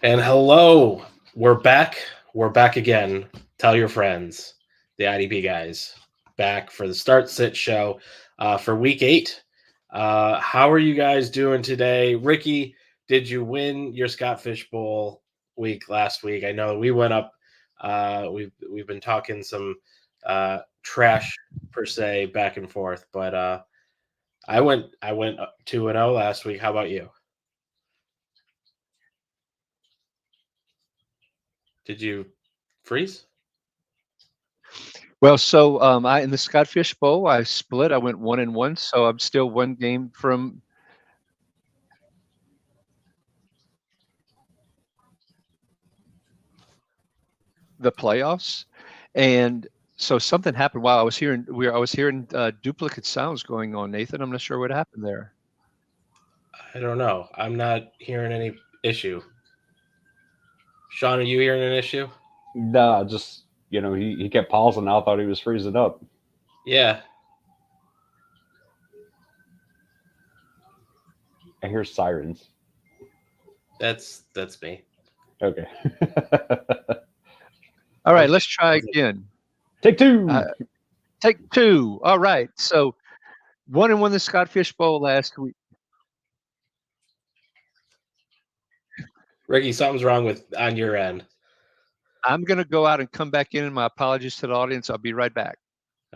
And hello, we're back. We're back again. Tell your friends, the IDP guys, back for the Start Sit show for week 8. How are you guys doing today? Ricky, did you win your Scott Fish Bowl week last week? I know we went up. We've been talking some trash per se back and forth, but I went 2-0 last week. How about you? Did you freeze? Well, so I in the Scott Fish Bowl, I split. I went 1-1, so I'm still one game from the playoffs. And so something happened while I was hearing duplicate sounds going on, Nathan. I'm not sure what happened there. I don't know. I'm not hearing any issue. Sean, are you hearing an issue? Nah, just he kept pausing. I thought he was freezing up. Yeah. I hear sirens. That's me. Okay. All right, let's try again. Take two. Take two. All right. So 1-1 the Scott Fish Bowl last week. Ricky, something's wrong on your end. I'm going to go out and come back in, and my apologies to the audience. I'll be right back.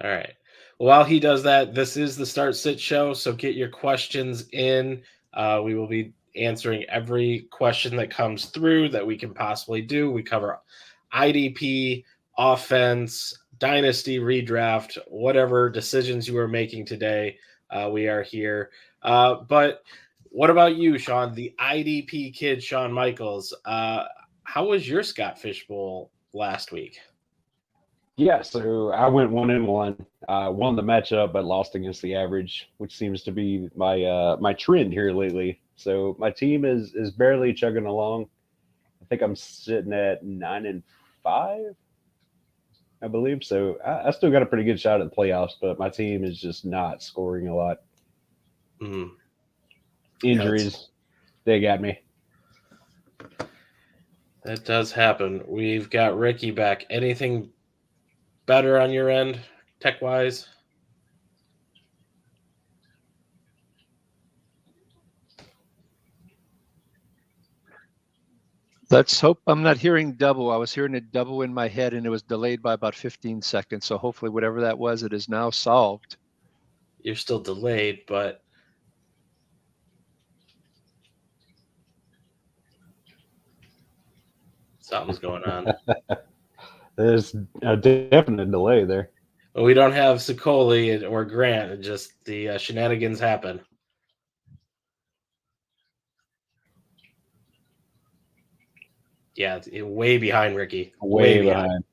All right. Well, while he does that, this is the Start Sit show, so get your questions in. We will be answering every question that comes through that we can possibly do. We cover IDP, offense, dynasty, redraft, whatever decisions you are making today. We are here. But what about you, Sean, the IDP kid, Shawn Michaels? How was your Scott Fish Bowl last week? Yeah, so I went 1-1. Won the matchup, but lost against the average, which seems to be my trend here lately. So my team is barely chugging along. I think I'm sitting at 9-5, I believe. So I still got a pretty good shot at the playoffs, but my team is just not scoring a lot. Injuries, they got me. That does happen. We've got Ricky back. Anything better on your end, tech-wise? Let's hope I'm not hearing double. I was hearing it double in my head, and it was delayed by about 15 seconds. So hopefully whatever that was, it is now solved. You're still delayed, but something's going on. There's a definite delay there. Well, we don't have Sicoli or Grant. It just the shenanigans happen. Yeah, way behind, Ricky. Way behind.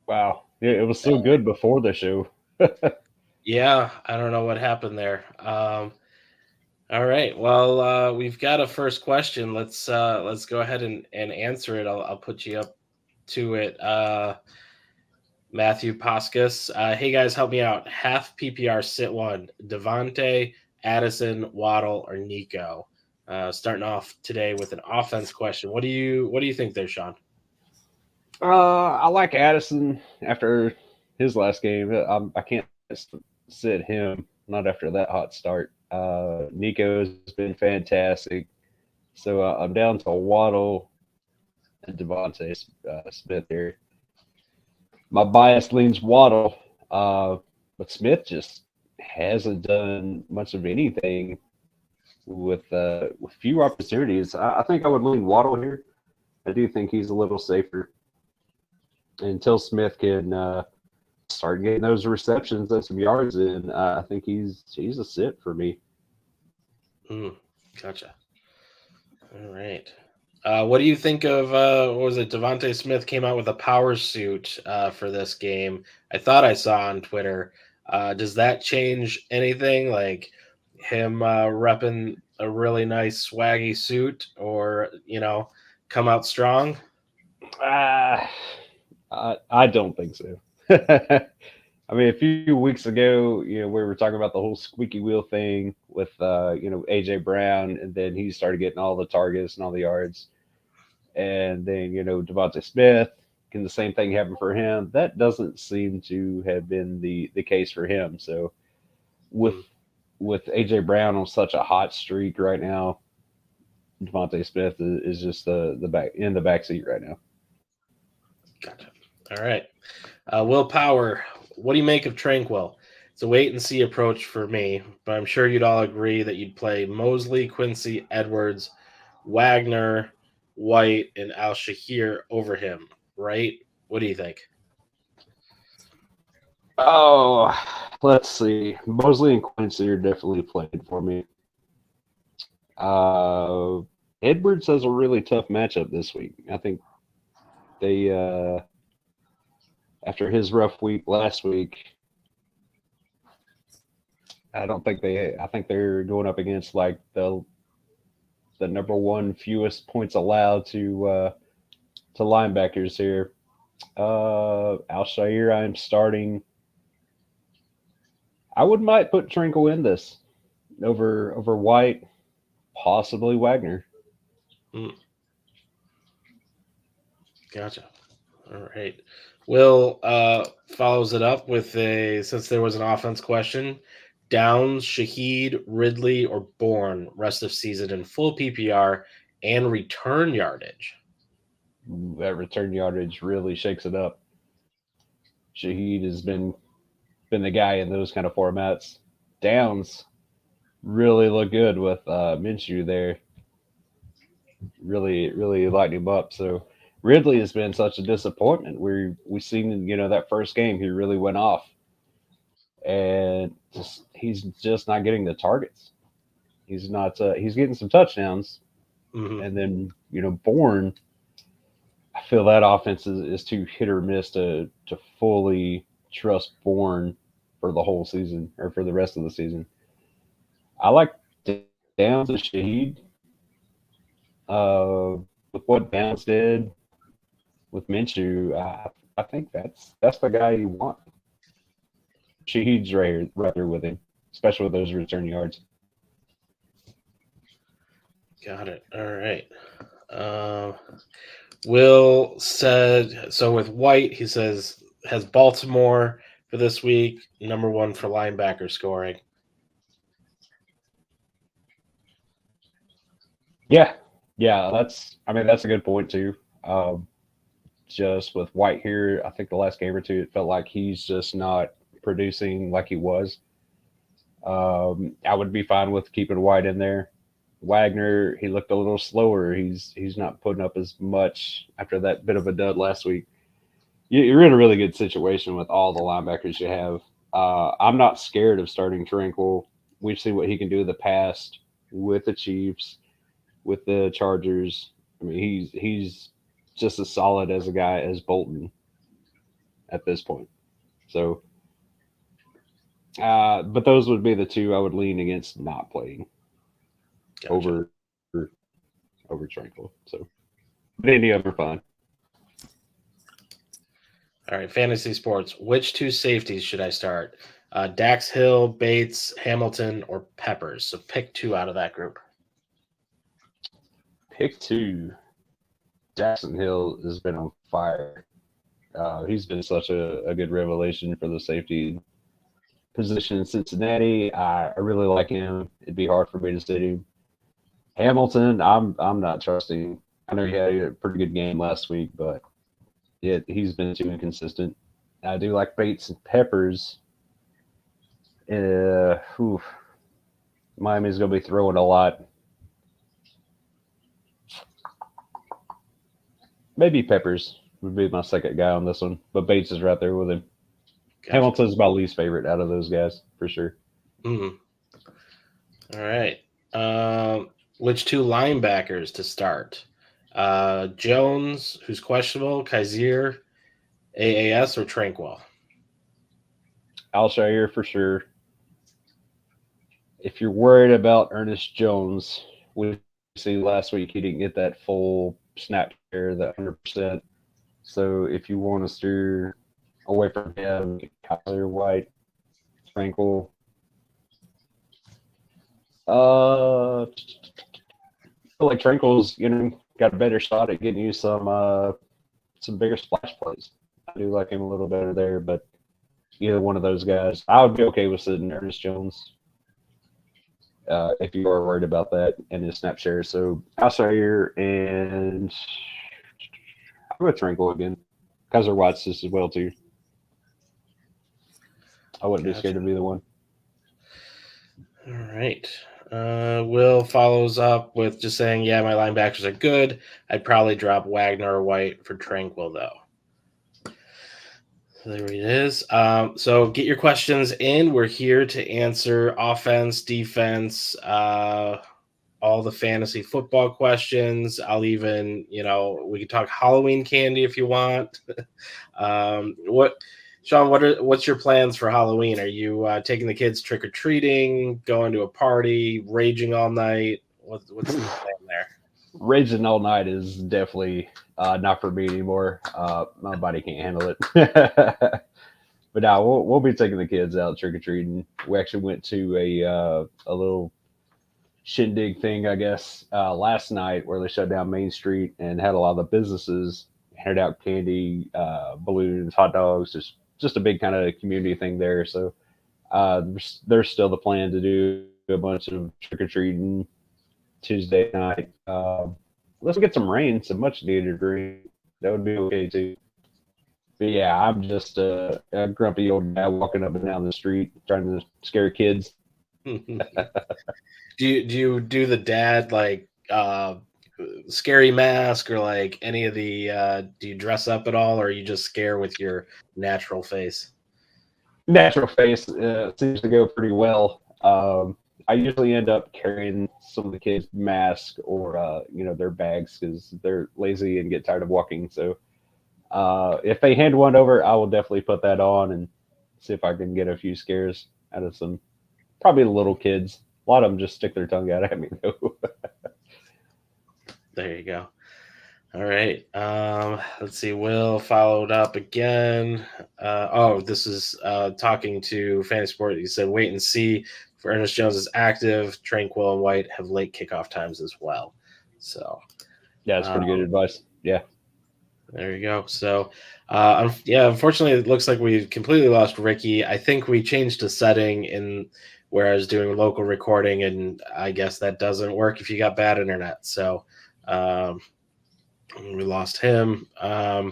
Wow. Yeah, it was so good before the show. Yeah, I don't know what happened there. All right. Well, we've got a first question. Let's go ahead and answer it. I'll put you up to it. Matthew Pascas. Hey guys, help me out. Half PPR sit one. Devontae, Addison, Waddle, or Nico. Starting off today with an offense question. What do you think there, Sean? I like Addison after his last game. I can't sit him, not after that hot start. Nico's been fantastic. So I'm down to Waddle and Devontae Smith here. My bias leans Waddle, but Smith just hasn't done much of anything with few opportunities. I think I would lean Waddle here. I do think he's a little safer until Smith can start getting those receptions and some yards in. I think he's a sit for me. Gotcha. All right. What do you think of what was it? Devontae Smith came out with a power suit for this game. I thought I saw on Twitter. Does that change anything? Like him repping a really nice swaggy suit, or come out strong? I don't think so. I mean, a few weeks ago, we were talking about the whole squeaky wheel thing with, AJ Brown, and then he started getting all the targets and all the yards. And then, Devontae Smith, can the same thing happen for him? That doesn't seem to have been the case for him. So with AJ Brown on such a hot streak right now, Devontae Smith is just the back seat right now. Gotcha. All right. Will Power, what do you make of Tranquil? It's a wait and see approach for me, but I'm sure you'd all agree that you'd play Mosley, Quincy, Edwards, Wagner, White, and Al Shahir over him, right? What do you think? Oh, let's see. Mosley and Quincy are definitely playing for me. Edwards has a really tough matchup this week. I think they, after his rough week last week, I think they're going up against like the number one fewest points allowed to linebackers here. Al-Shaair, I am starting. I might put Trinkle in this over White, possibly Wagner. Gotcha. All right. Will follows it up with since there was an offense question, Downs, Shaheed, Ridley, or Bourne rest of season in full PPR and return yardage. That return yardage really shakes it up. Shaheed has been the guy in those kind of formats. Downs really look good with Minshew there. Really, really lighting him up. So Ridley has been such a disappointment. We seen that first game he really went off, and he's just not getting the targets. He's not. He's getting some touchdowns, and then Bourne. I feel that offense is too hit or miss to fully trust Bourne for the whole season or for the rest of the season. I like Downs and Shaheed. With what Downs did with Minshew, I think that's the guy you want. Shaheed's right there with him, especially with those return yards. Got it. All right. Will said, so with White, he says, has Baltimore for this week, number one for linebacker scoring. Yeah, that's a good point too. Just with White here, I think the last game or two, it felt like he's just not producing like he was. I would be fine with keeping White in there. Wagner, he looked a little slower. He's not putting up as much after that bit of a dud last week. You're in a really good situation with all the linebackers you have. I'm not scared of starting Tranquil. We've seen what he can do in the past with the Chiefs, with the Chargers. I mean, he's just as solid as a guy as Bolton at this point. So, but those would be the two I would lean against not playing. Gotcha. over Tranquil. So, but any other fine. All right, fantasy sports. Which two safeties should I start? Dax Hill, Bates, Hamilton, or Peppers? So pick two out of that group. Pick two. Jackson Hill has been on fire. He's been such a good revelation for the safety position in Cincinnati. I really like him. It'd be hard for me to sit him. Hamilton, I'm not trusting. I know he had a pretty good game last week, but he's been too inconsistent. I do like Bates and Peppers. Miami's going to be throwing a lot. Maybe Peppers would be my second guy on this one, but Bates is right there with him. Gotcha. Hamilton's my least favorite out of those guys, for sure. All right. Which two linebackers to start? Jones, who's questionable, Kaiser, AAS, or Tranquil? Al-Shaair for sure. If you're worried about Ernest Jones, we see last week he didn't get that full snap share, that 100%. So if you want to steer away from him, Kyler White, Tranquil. I feel like Tranquil's got a better shot at getting you some bigger splash plays. I do like him a little better there, but either one of those guys, I would be okay with sitting Ernest Jones if you are worried about that and his snap share. So Alshire and I'll go Tranquil again. Kaiser White's just as well too. I wouldn't be scared of either one. All right. Will follows up with just saying, yeah, my linebackers are good. I'd probably drop Wagner or White for Tranquil, though. So there it is. So get your questions in. We're here to answer offense, defense, all the fantasy football questions. I'll even, we can talk Halloween candy if you want. Sean, what's your plans for Halloween? Are you taking the kids trick or treating, going to a party, raging all night? What's the plan there? Raging all night is definitely not for me anymore. My body can't handle it. But now we'll be taking the kids out trick or treating. We actually went to a little shindig thing, I guess, last night where they shut down Main Street and had a lot of the businesses handed out candy, balloons, hot dogs, just a big kind of community thing there. So there's still the plan to do a bunch of trick or treating Tuesday night. Let's get some rain, some much needed rain. That would be okay too. But yeah, I'm just a grumpy old guy walking up and down the street trying to scare kids. Do you do the dad scary mask or like any of the do you dress up at all, or are you just scare with your natural face? Natural face seems to go pretty well. I usually end up carrying some of the kids' masks or their bags because they're lazy and get tired of walking. So if they hand one over, I will definitely put that on and see if I can get a few scares out of some probably little kids. A lot of them just stick their tongue out at me though. There you go. All right. Let's see. Will followed up again. This is talking to Fantasy Sport. He said, wait and see if Ernest Jones is active. Tranquil and White have late kickoff times as well. So, yeah, it's pretty good advice. Yeah. There you go. So, unfortunately, it looks like we completely lost Ricky. I think we changed a setting in where I was doing local recording, and I guess that doesn't work if you got bad internet. So, we lost him. Oh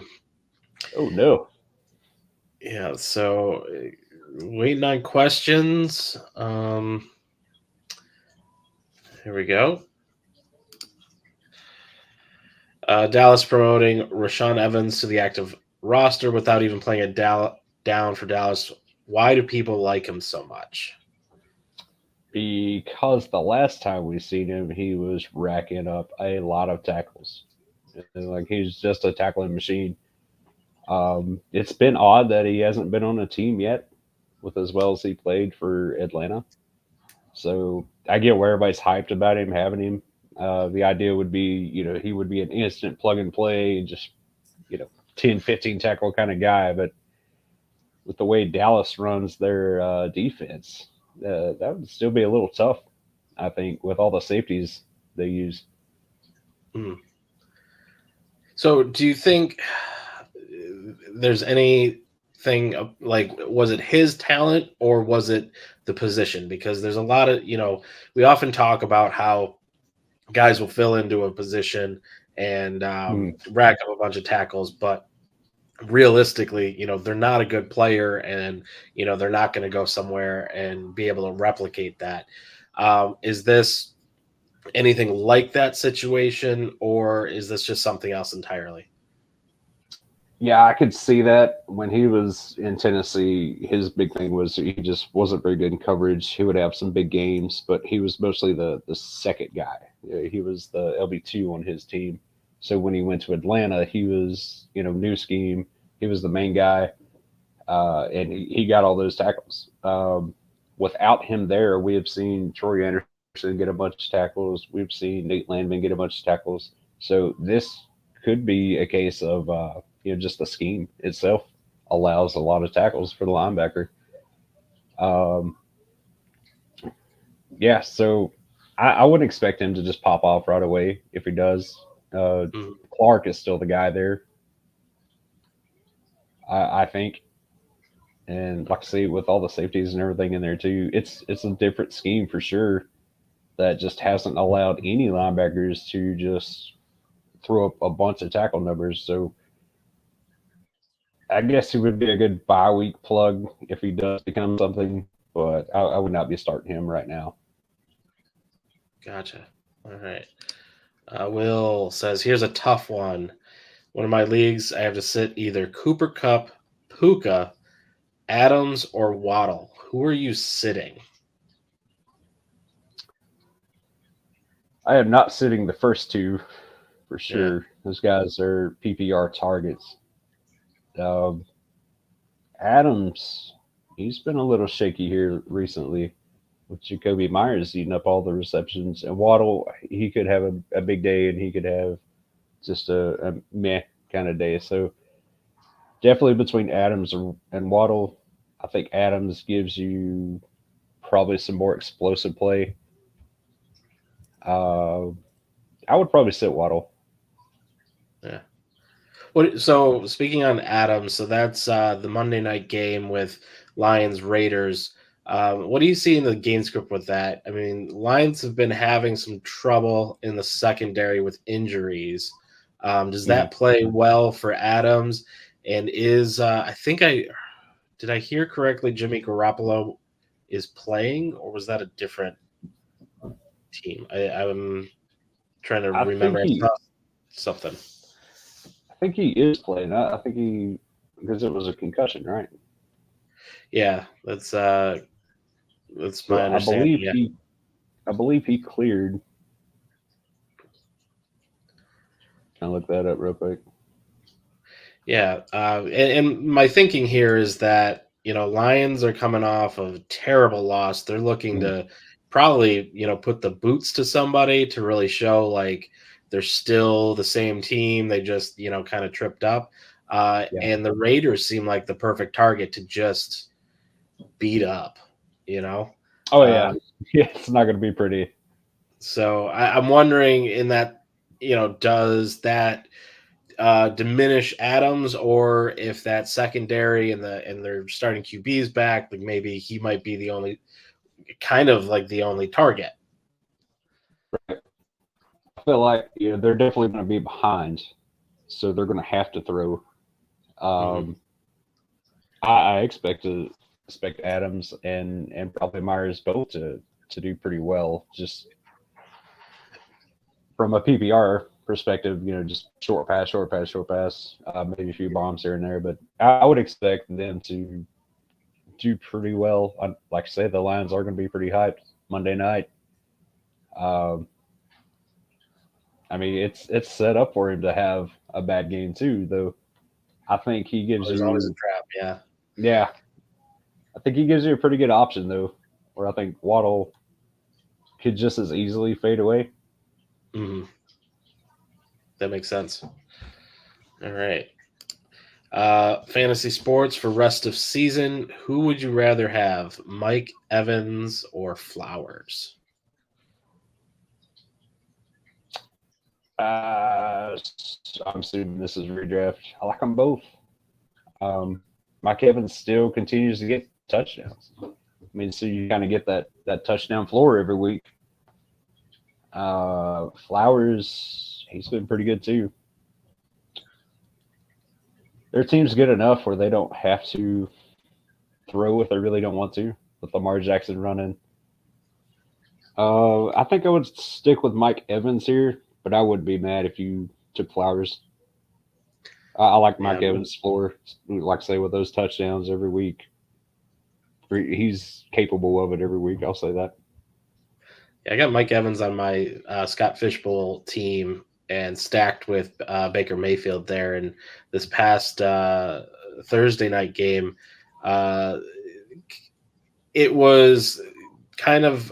no. Yeah. So, waiting on questions. Here we go. Dallas promoting Rashaan Evans to the active roster without even playing a down for Dallas. Why do people like him so much? Because the last time we seen him, he was racking up a lot of tackles. Like he's just a tackling machine. It's been odd that he hasn't been on a team yet with as well as he played for Atlanta. So I get where everybody's hyped about him, having him. The idea would be, he would be an instant plug and play, just, 10, 15 tackle kind of guy. But with the way Dallas runs their defense, that would still be a little tough, I think, with all the safeties they use. So do you think there's anything like, was it his talent or was it the position? Because there's a lot of, we often talk about how guys will fill into a position and rack up a bunch of tackles, but realistically, they're not a good player and, they're not going to go somewhere and be able to replicate that. Is this anything like that situation, or is this just something else entirely? Yeah, I could see that. When he was in Tennessee, his big thing was he just wasn't very good in coverage. He would have some big games, but he was mostly the second guy. He was the LB2 on his team. So when he went to Atlanta, he was, new scheme. He was the main guy, and he got all those tackles. Without him there, we have seen Troy Anderson get a bunch of tackles. We've seen Nate Landman get a bunch of tackles. So this could be a case of, just the scheme itself. allows a lot of tackles for the linebacker. Yeah, so I wouldn't expect him to just pop off right away if he does. Clark is still the guy there, I think. And like I say, with all the safeties and everything in there too, it's a different scheme for sure that just hasn't allowed any linebackers to just throw up a bunch of tackle numbers. So I guess he would be a good bye week plug if he does become something, but I would not be starting him right now. Gotcha. All right. Will says, here's a tough one. One of my leagues, I have to sit either Cooper Cup, Puka, Adams, or Waddle. Who are you sitting? I am not sitting the first two for sure. Yeah. Those guys are PPR targets. Adams, he's been a little shaky here recently with Jacoby Myers eating up all the receptions. And Waddle, he could have a big day and he could have just a meh kind of day. So definitely between Adams and Waddle, I think Adams gives you probably some more explosive play. I would probably sit Waddle. Yeah. So speaking on Adams, so that's the Monday night game with Lions Raiders. What do you see in the game script with that? I mean, Lions have been having some trouble in the secondary with injuries. Does that play well for Adams? And is did I hear correctly? Jimmy Garoppolo is playing, or was that a different team? I'm trying to remember something. I think he is playing. I think because it was a concussion, right? Yeah, that's my understanding. I believe he cleared. Can I look that up real quick? Yeah, and my thinking here is that Lions are coming off of a terrible loss. They're looking to probably put the boots to somebody to really show like they're still the same team. They just kind of tripped up, and the Raiders seem like the perfect target to just beat up. Oh yeah, yeah. It's not going to be pretty. So I'm wondering in that does that diminish Adams, or if that secondary and their starting QBs back, like maybe he might be the only target. Right. I feel like they're definitely going to be behind, so they're going to have to throw. I expect Adams and probably Myers both to do pretty well, just from a PPR perspective, just short pass, maybe a few bombs here and there, but I would expect them to do pretty well. Like I say, the Lions are going to be pretty hyped Monday night. I mean, it's set up for him to have a bad game too, though. I think he gives There's always a trap, yeah. I think he gives you a pretty good option though, where I think Waddle could just as easily fade away. Mm-hmm. That makes sense. All right. Fantasy sports for rest of season. Who would you rather have, Mike Evans or Flowers? I'm assuming this is redraft. I like them both. Mike Evans still continues to get touchdowns. I mean, so you kind of get that touchdown floor every week. Flowers, he's been pretty good too. Their team's good enough where they don't have to throw if they really don't want to, with Lamar Jackson running. I think I would stick with Mike Evans here, but I would be mad if you took Flowers. I like Mike Evans' floor, like I say, with those touchdowns every week. He's capable of it every week. I'll say that. Yeah, I got Mike Evans on my Scott Fishbowl team and stacked with Baker Mayfield there. And this past Thursday night game, it was kind of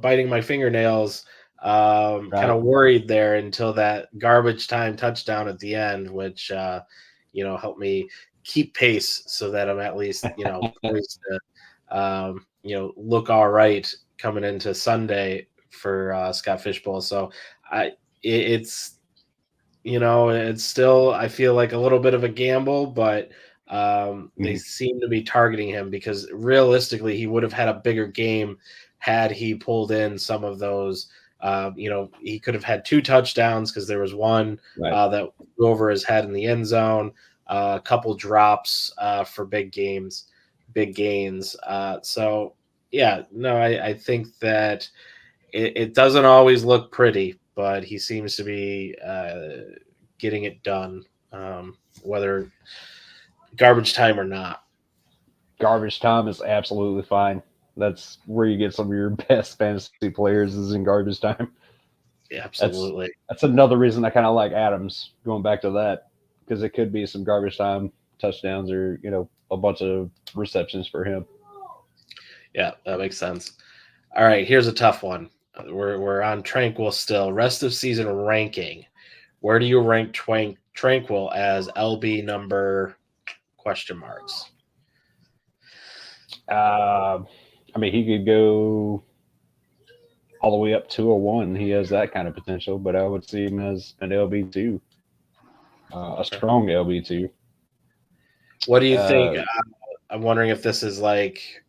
biting my fingernails. Kind of worried there until that garbage time touchdown at the end, which helped me keep pace so that I'm at least, poised to, look all right coming into Sunday for Scott Fishbowl. So it's it's still, I feel like, a little bit of a gamble, but they seem to be targeting him because realistically he would have had a bigger game had he pulled in some of those. He could have had 2 touchdowns because there was one that flew over his head in the end zone, a couple drops for big gains. So, yeah, no, I think that it doesn't always look pretty, but he seems to be getting it done, whether garbage time or not. Garbage time is absolutely fine. That's where you get some of your best fantasy players is in garbage time. Yeah, absolutely. That's another reason I kind of like Adams, going back to that, because it could be some garbage time touchdowns or, a bunch of receptions for him. Yeah, that makes sense. All right, here's a tough one. We're on Tranquil still. Rest of season ranking. Where do you rank Tranquil as LB number ? He could go all the way up to a 1. He has that kind of potential, but I would see him as an LB2, a strong LB2. What do you think? I'm wondering if this is like,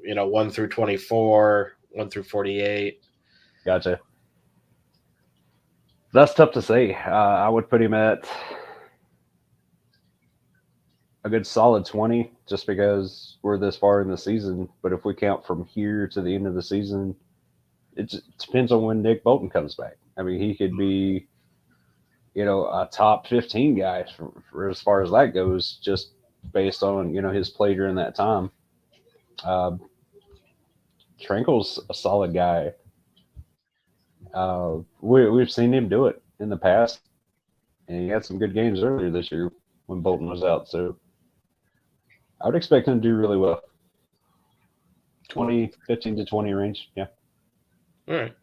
1 through 24, 1 through 48. Gotcha. That's tough to say. I would put him at a good solid 20 just because we're this far in the season. But if we count from here to the end of the season, it just depends on when Nick Bolton comes back. I mean, he could be, a top 15 guy for as far as that goes, just based on, his play during that time. Tranquil's a solid guy. We've seen him do it in the past, and he had some good games earlier this year when Bolton was out. So I would expect him to do really well. 15 to 20 range. Yeah. All right.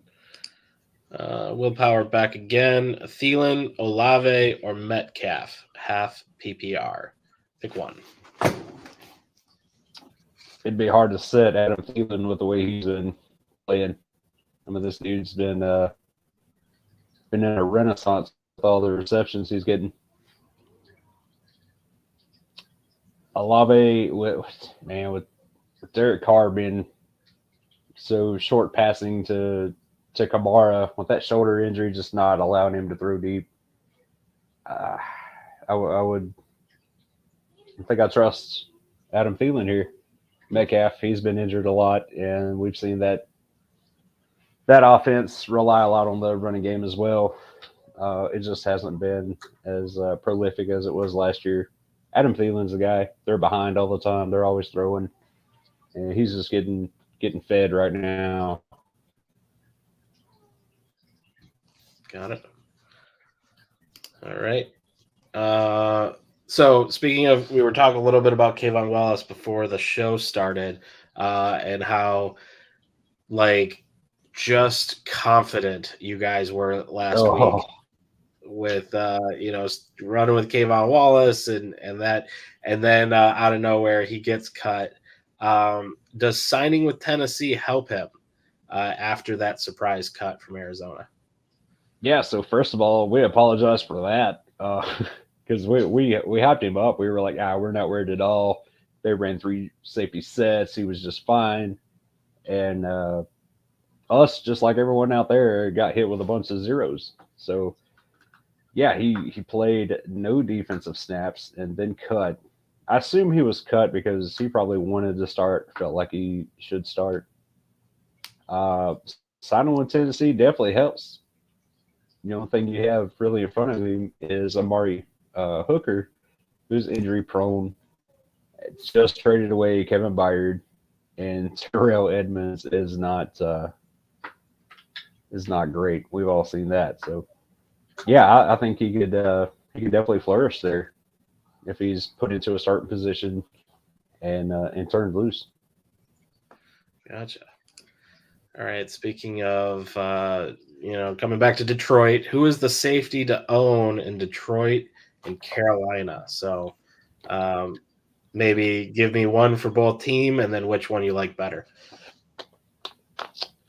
Willpower back again. Thielen, Olave, or Metcalf? Half PPR. Pick one. It'd be hard to set Adam Thielen with the way he's been playing. I mean, this dude's been in a renaissance with all the receptions he's getting. Olave, with Derek Carr being so short passing to Kamara, with that shoulder injury just not allowing him to throw deep, I think I trust Adam Thielen here. Metcalf, he's been injured a lot, and we've seen that offense rely a lot on the running game as well. It just hasn't been as prolific as it was last year. Adam Thielen's the guy. They're behind all the time. They're always throwing, and he's just getting fed right now. Got it. All right. So speaking of, we were talking a little bit about Kayvon Wallace before the show started, and how just confident you guys were last week with running with Kayvon Wallace and that, and then out of nowhere he gets cut. Does signing with Tennessee help him after that surprise cut from Arizona? Yeah. So first of all, we apologize for that. Because we hyped him up. We were like, we're not worried at all. They ran 3 safety sets. He was just fine. And us, just like everyone out there, got hit with a bunch of zeros. So, yeah, he played no defensive snaps and then cut. I assume he was cut because he probably wanted to start, felt like he should start. Signing with Tennessee definitely helps. The only thing you have really in front of him is Amari Hooker, who's injury prone. Just traded away Kevin Byard, and Terrell Edmonds is not great. We've all seen that. So, yeah, I think he could definitely flourish there if he's put into a starting position and turned loose. Gotcha. All right. Speaking of coming back to Detroit, who is the safety to own in Detroit and Carolina? So Maybe give me one for both team, and then which one you like better.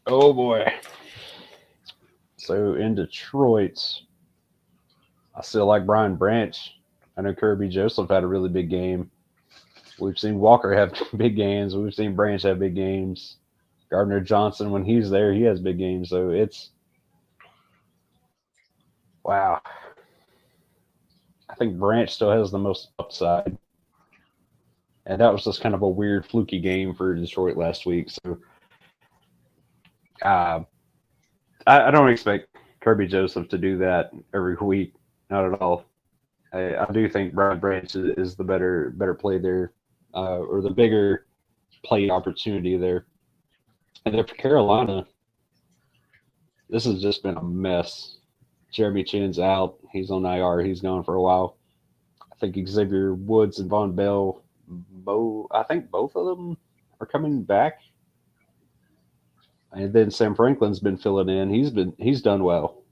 Oh boy. So in Detroit, I still like Brian Branch. I know Kirby Joseph had a really big game. We've seen Walker have big games. We've seen Branch have big games. Gardner Johnson, when he's there, he has big games. So it's wow. I think Branch still has the most upside. And that was just kind of a weird, fluky game for Detroit last week. So I don't expect Kirby Joseph to do that every week. Not at all. I do think Brian Branch is the better play there, or the bigger play opportunity there. And then for Carolina, this has just been a mess. Jeremy Chin's out. He's on IR. He's gone for a while. I think Xavier Woods and Von Bell, I think both of them are coming back. And then Sam Franklin's been filling in. He's done well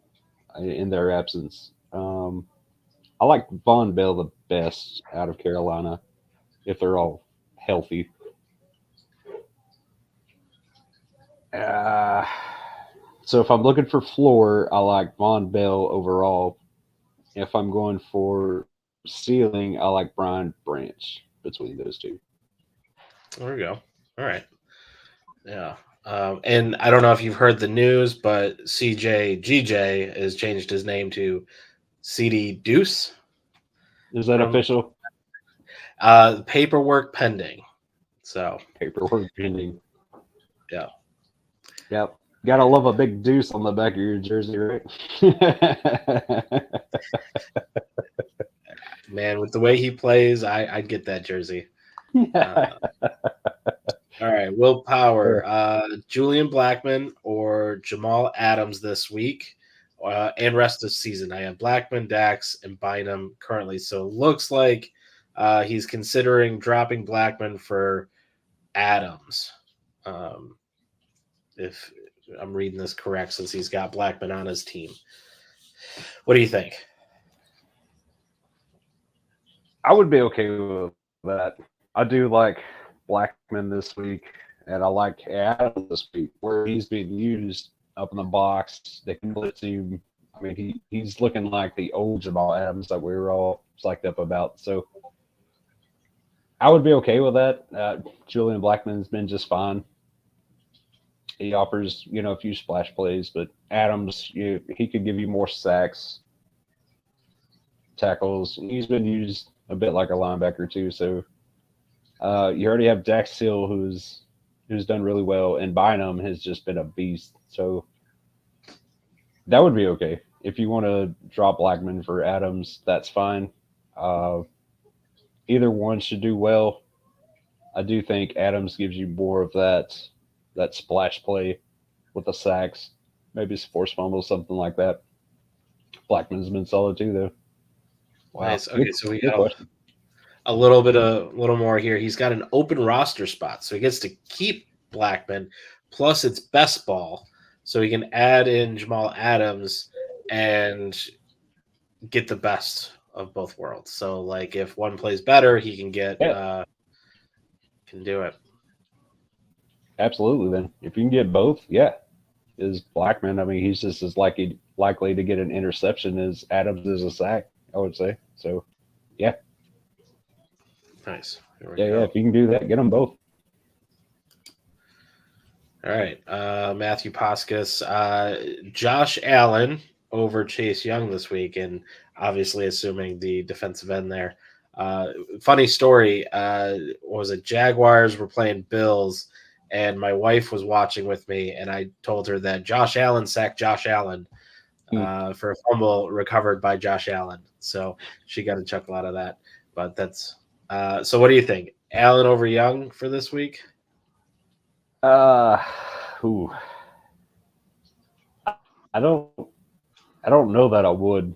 in their absence. I like Von Bell the best out of Carolina if they're all healthy. So if I'm looking for floor, I like Von Bell overall. If I'm going for ceiling, I like Brian Branch between those two. There we go. All right. Yeah. And I don't know if you've heard the news, but CJ GJ has changed his name to CD Deuce. Is that official? Paperwork pending. So paperwork pending. Yeah. Yep. Gotta love a big deuce on the back of your jersey, right? Man, with the way he plays, I'd get that jersey. All right, willpower. Julian Blackman or Jamal Adams this week and rest of the season. I have Blackman, Dax, and Bynum currently. So it looks like he's considering dropping Blackman for Adams. If I'm reading this correct, since he's got Blackman on his team. What do you think? I would be okay with that. I do like Blackman this week, and I like Adams this week, where he's being used up in the box. They can blitz him. I mean, he's looking like the old Jamal Adams that we were all psyched up about. So I would be okay with that. Julian Blackman's been just fine. He offers, a few splash plays, but Adams, he could give you more sacks, tackles. He's been used a bit like a linebacker too. So you already have Dax Hill, who's done really well, and Bynum has just been a beast. So that would be okay. If you want to drop Blackman for Adams, that's fine. Either one should do well. I do think Adams gives you more of that splash play with the sacks, maybe some forced fumbles, something like that. Blackman's been solid too, though. Wow. Nice. Okay, so we got a little more here. He's got an open roster spot, so he gets to keep Blackman, plus it's best ball, so he can add in Jamal Adams and get the best of both worlds. So, like, if one plays better, he can get can do it. Absolutely. Then, if you can get both, is Blackman. I mean, he's just as likely to get an interception as Adams is a sack, I would say. So, yeah. Nice. Yeah. If you can do that, get them both. All right. Matthew Pascas, Josh Allen over Chase Young this week, and obviously assuming the defensive end there. Funny story. Was it Jaguars were playing Bills, and my wife was watching with me, and I told her that Josh Allen sacked Josh Allen for a fumble recovered by Josh Allen. So she got a chuckle out of that. But that's so. What do you think, Allen over Young for this week? I don't know that I would.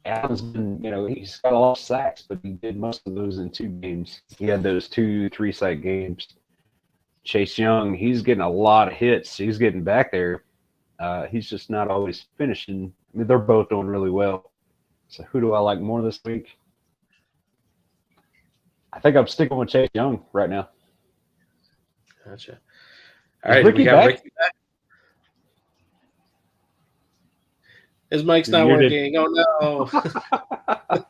Allen's been, he's got a lot of sacks, but he did most of those in 2 games. He had those 2-3 sack games. Chase Young, he's getting a lot of hits. He's getting back there. He's just not always finishing. I mean, they're both doing really well. So who do I like more this week? I think I'm sticking with Chase Young right now. Gotcha. All right, Ricky we got back? Ricky back. His mic's You're not muted. working. Oh no.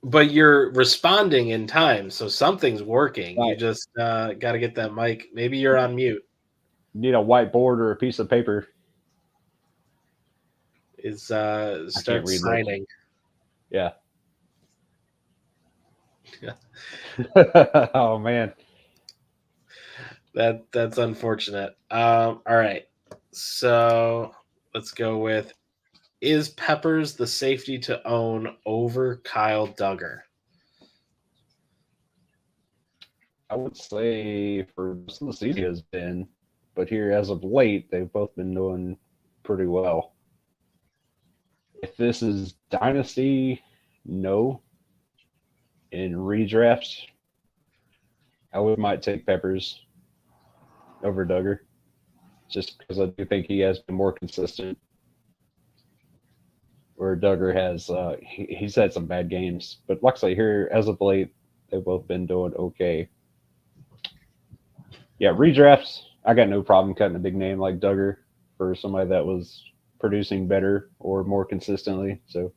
But you're responding in time, so something's working. You Right. just got to get that mic. Maybe you're on mute. Need a whiteboard or a piece of paper. Is I start can't read this. signing. Yeah. Yeah. Oh man. That's unfortunate. All right, so let's go with: is Peppers the safety to own over Kyle Duggar? I would say for most of the season has been, but here as of late, they've both been doing pretty well. If this is Dynasty, no. In redrafts, might take Peppers over Duggar, just because I do think he has been more consistent. Where Duggar has, he's had some bad games, but like I say, here as of late, they've both been doing okay. Yeah, redrafts, I got no problem cutting a big name like Duggar for somebody that was producing better or more consistently. So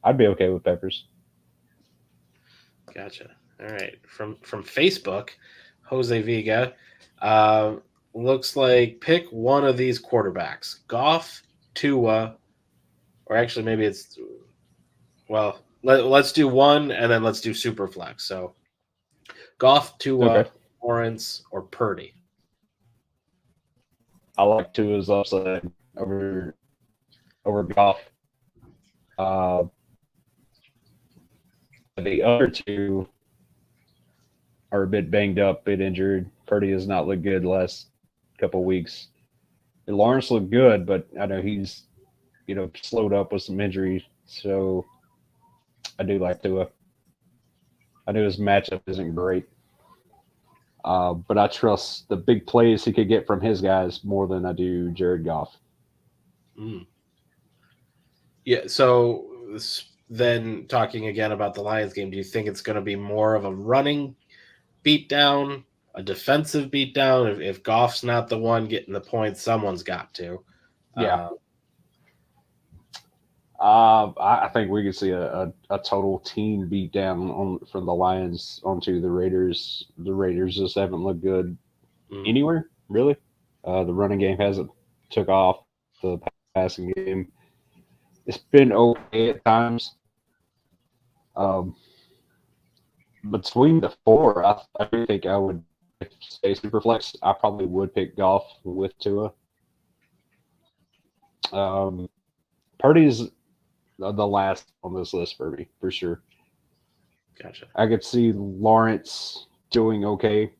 I'd be okay with Peppers. Gotcha. All right, from Facebook, Jose Vega. Looks like pick one of these quarterbacks: Goff, Tua, or actually maybe it's let's do one and then let's do super flex. So Goff, Tua, Okay. Lawrence, or Purdy. I like Tua's upside over Goff. The other two are a bit banged up, a bit injured. Purdy has not looked good the last couple of weeks. And Lawrence looked good, but I know he's slowed up with some injuries. So I do like Tua. I know his matchup isn't great, but I trust the big plays he could get from his guys more than I do Jared Goff. Mm. Yeah. So then, talking again about the Lions game, do you think it's going to be more of a running beatdown, a defensive beatdown? If Goff's not the one getting the points, someone's got to. Yeah. I think we could see a total team beat down from the Lions onto the Raiders. The Raiders just haven't looked good anywhere, really. The running game hasn't took off. The passing game, it's been okay at times. Between the four, I do think I would stay super flex. I probably would pick Goff with Tua. Purdy's the last on this list for me, for sure. Gotcha. I could see Lawrence doing okay.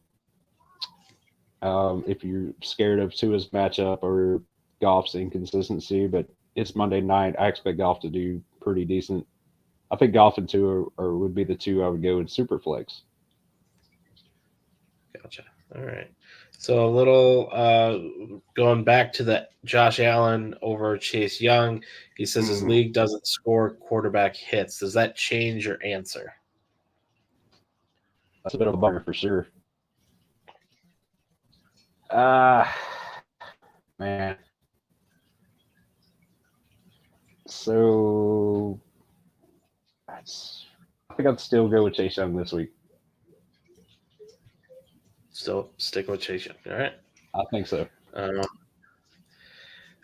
If you're scared of Tua's matchup or Goff's inconsistency, but it's Monday night. I expect Goff to do pretty decent. I think Goff and Tua would be the two I would go in super flex. Gotcha. All right. So a little going back to the Josh Allen over Chase Young. He says his league doesn't score quarterback hits. Does that change your answer? That's a bit of a bummer for sure. Man. So I think I'd still go with Chase Young this week. Still sticking with Chase Young. All right. I think so.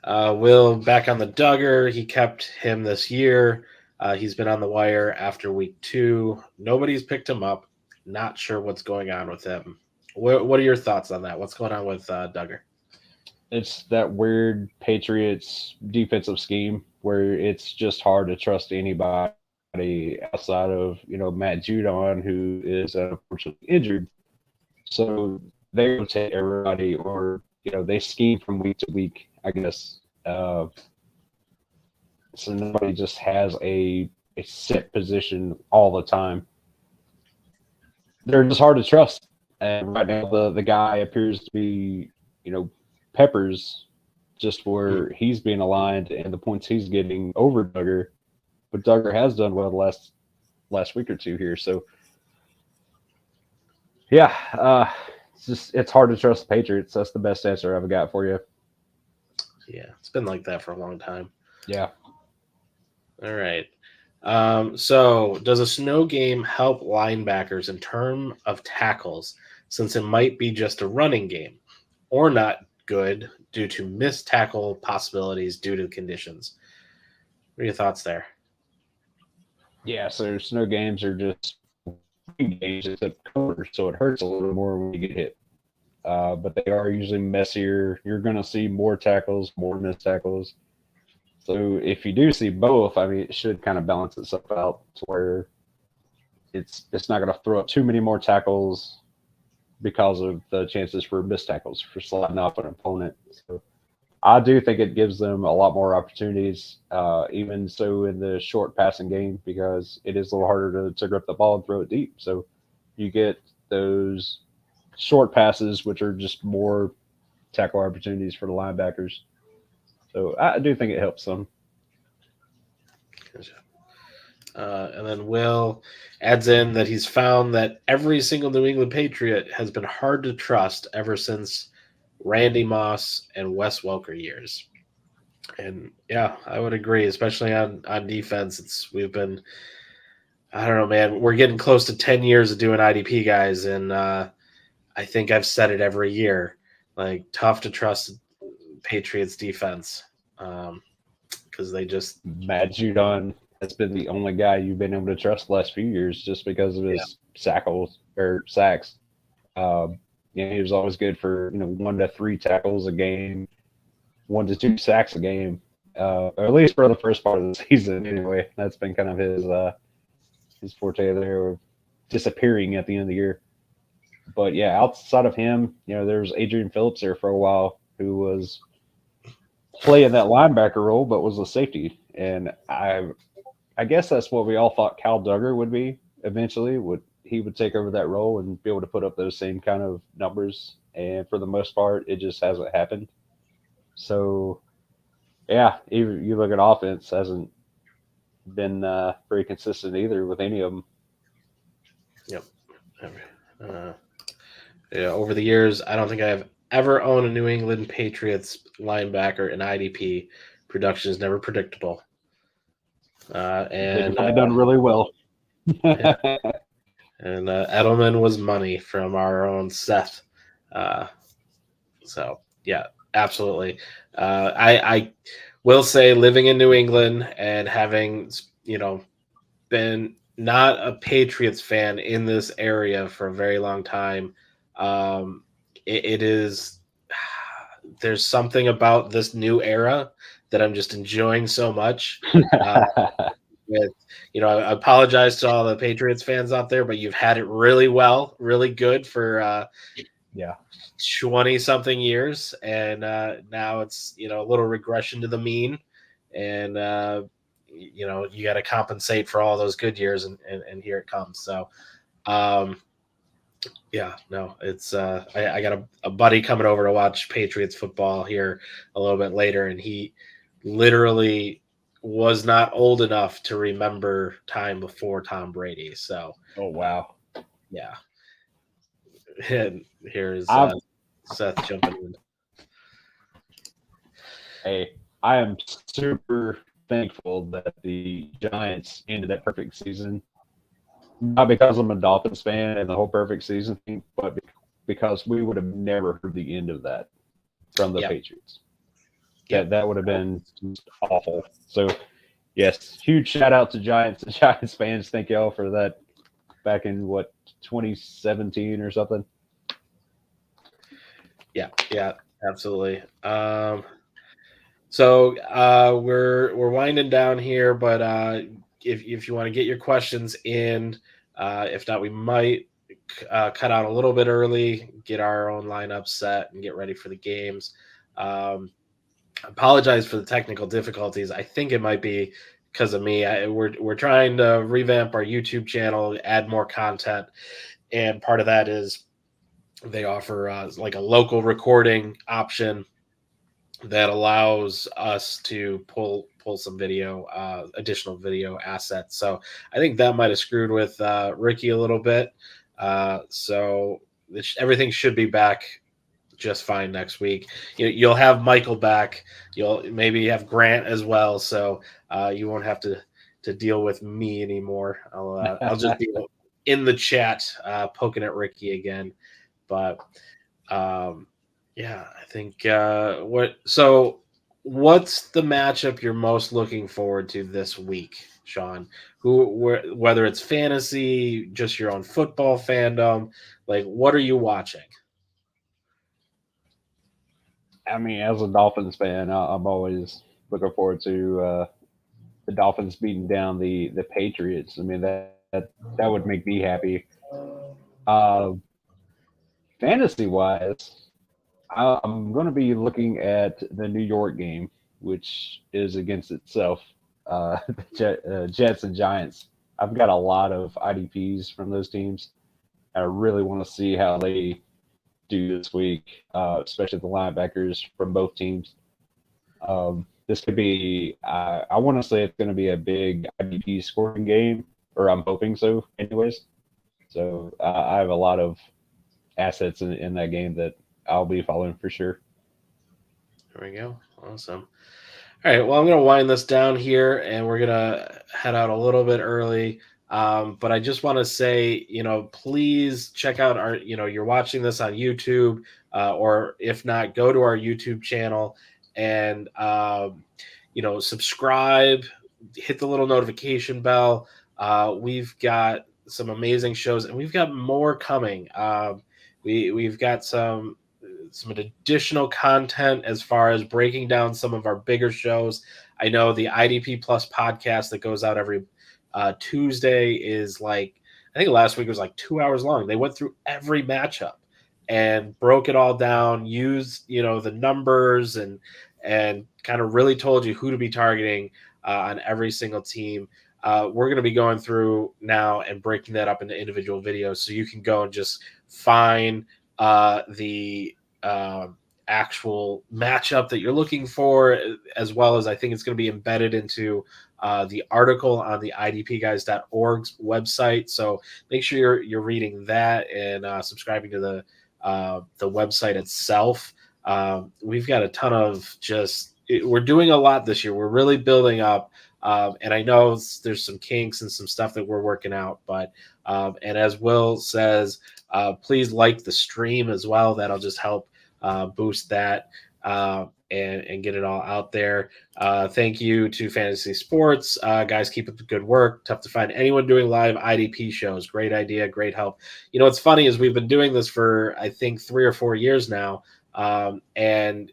Will back on the Duggar. He kept him this year. He's been on the wire after week 2. Nobody's picked him up. Not sure what's going on with him. What are your thoughts on that? What's going on with Duggar? It's that weird Patriots defensive scheme where it's just hard to trust anybody outside of Matt Judon, who is unfortunately injured. So they rotate everybody, or they scheme from week to week, I guess. So nobody just has a set position all the time. They're just hard to trust. And right now, the guy appears to be, Peppers, just where he's being aligned and the points he's getting over Duggar. but Duggar has done well the last week or two here. So yeah, it's hard to trust the Patriots. That's the best answer I've got for you. Yeah, it's been like that for a long time. Yeah. All right. So does a snow game help linebackers in terms of tackles, since it might be just a running game, or not good due to missed tackle possibilities due to conditions? What are your thoughts there? Yeah, so snow games are just games except cover, so it hurts a little more when you get hit. But they are usually messier. You're going to see more tackles, more missed tackles. So if you do see both, I mean, it should kind of balance itself out to where it's not going to throw up too many more tackles because of the chances for missed tackles for sliding off an opponent. So I do think it gives them a lot more opportunities, even so in the short passing game, because it is a little harder to grip the ball and throw it deep. So you get those short passes, which are just more tackle opportunities for the linebackers. So I do think it helps them. And then Will adds in that he's found that every single New England Patriot has been hard to trust ever since Randy Moss and Wes Welker years. And yeah, I would agree, especially on defense. We've been, I don't know, man, we're getting close to 10 years of doing IDP guys, and I think I've said it every year, like tough to trust Patriots defense, because they just Matt Judon has been the only guy you've been able to trust the last few years just because of his sacks. He was always good for 1 to 3 tackles a game, 1 to 2 sacks a game, or at least for the first part of the season. Anyway, that's been kind of his forte there, of disappearing at the end of the year. But yeah, outside of him, there's Adrian Phillips there for a while, who was playing that linebacker role, but was a safety. And I guess that's what we all thought Cal Duggar would be eventually. He would take over that role and be able to put up those same kind of numbers. And for the most part, it just hasn't happened. So yeah, even you look at offense, hasn't been very consistent either with any of them. Yep. Over the years, I don't think I've ever owned a New England Patriots linebacker in IDP. Production is never predictable. And They've done really well. And Edelman was money from our own Seth. So yeah, absolutely. I will say, living in New England and having been not a Patriots fan in this area for a very long time, it is. There's something about this new era that I'm just enjoying so much. I apologize to all the Patriots fans out there, but you've had it really well, really good for 20 something years, and now it's a little regression to the mean, and you got to compensate for all those good years, and here it comes. So it's I got a buddy coming over to watch Patriots football here a little bit later, and he literally was not old enough to remember time before Tom Brady. So, oh wow, yeah. And here's Seth jumping in. Hey, I am super thankful that the Giants ended that perfect season. Not because I'm a Dolphins fan and the whole perfect season thing, but because we would have never heard the end of that from the Patriots. That would have been awful. So, yes, huge shout out to Giants and Giants fans. Thank y'all for that back in 2017 or something. Yeah, absolutely. So we're winding down here, but if you want to get your questions in, if not, we might cut out a little bit early, get our own lineup set, and get ready for the games. Apologize for the technical difficulties. I think it might be because of me. We're trying to revamp our YouTube channel, add more content, and part of that is they offer like a local recording option. that allows us to pull some video, additional video assets. So I think that might have screwed with Ricky a little bit. So everything should be back just fine next week. You'll have Michael back. You'll maybe have Grant as well. So you won't have to deal with me anymore. I'll just be in the chat poking at Ricky again. But yeah, I think what's the matchup you're most looking forward to this week, Sean? Whether it's fantasy, just your own football fandom, like what are you watching? I mean, as a Dolphins fan, I'm always looking forward to the Dolphins beating down the Patriots. I mean, that would make me happy. Uh, Fantasy wise, I'm going to be looking at the New York game, which is against itself, the Jets and Giants. I've got a lot of IDPs from those teams. I really want to see how they do this week, especially the linebackers from both teams. This could be, I want to say it's going to be a big IDP scoring game, or I'm hoping so, anyways. So I have a lot of assets in that game that I'll be following for sure. There we go. Awesome. All right. Well, I'm going to wind this down here and we're going to head out a little bit early. But I just want to say, please check out you're watching this on YouTube, or if not, go to our YouTube channel and, subscribe, hit the little notification bell. We've got some amazing shows and we've got more coming. We've got some additional content as far as breaking down some of our bigger shows. I know the IDP Plus podcast that goes out every Tuesday is I think last week was 2 hours long. They went through every matchup and broke it all down, used the numbers and kind of really told you who to be targeting on every single team. We're going to be going through now and breaking that up into individual videos so you can go and just find the actual matchup that you're looking for, as well as I think it's going to be embedded into the article on the idpguys.org website. So make sure you're reading that and subscribing to the website itself. We've got a ton of we're doing a lot this year. We're really building up. And I know there's some kinks and some stuff that we're working out, but and as Will says, please like the stream as well. That'll just help boost that and get it all out there. Thank you to Fantasy Sports. Guys, keep up the good work. Tough to find anyone doing live IDP shows. Great idea, great help. What's funny is we've been doing this for, I think, 3 or 4 years now. And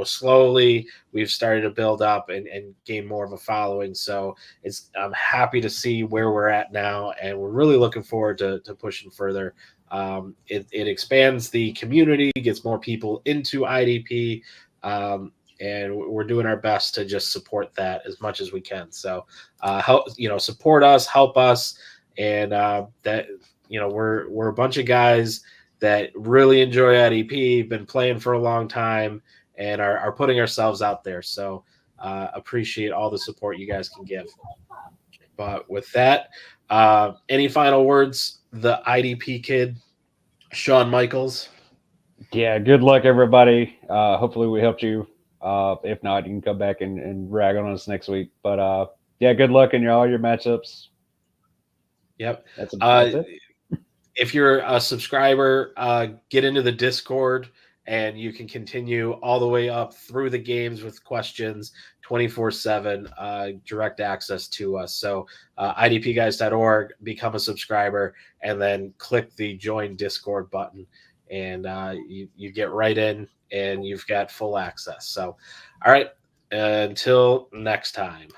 slowly we've started to build up and gain more of a following. So I'm happy to see where we're at now, and we're really looking forward to pushing further. It expands the community, gets more people into IDP, and we're doing our best to just support that as much as we can. So support us, help us, and that we're a bunch of guys that really enjoy IDP, been playing for a long time, and are putting ourselves out there. So appreciate all the support you guys can give. But with that, any final words? The IDP kid, Shawn Michaels. Yeah, good luck, everybody. Hopefully we helped you. If not, you can come back and rag on us next week. But yeah, good luck in all your matchups. Yep. That's it. If you're a subscriber, get into the Discord and you can continue all the way up through the games with questions 24/7, direct access to us. So idpguys.org, become a subscriber, and then click the join Discord button, and you get right in and you've got full access. So, all right, until next time.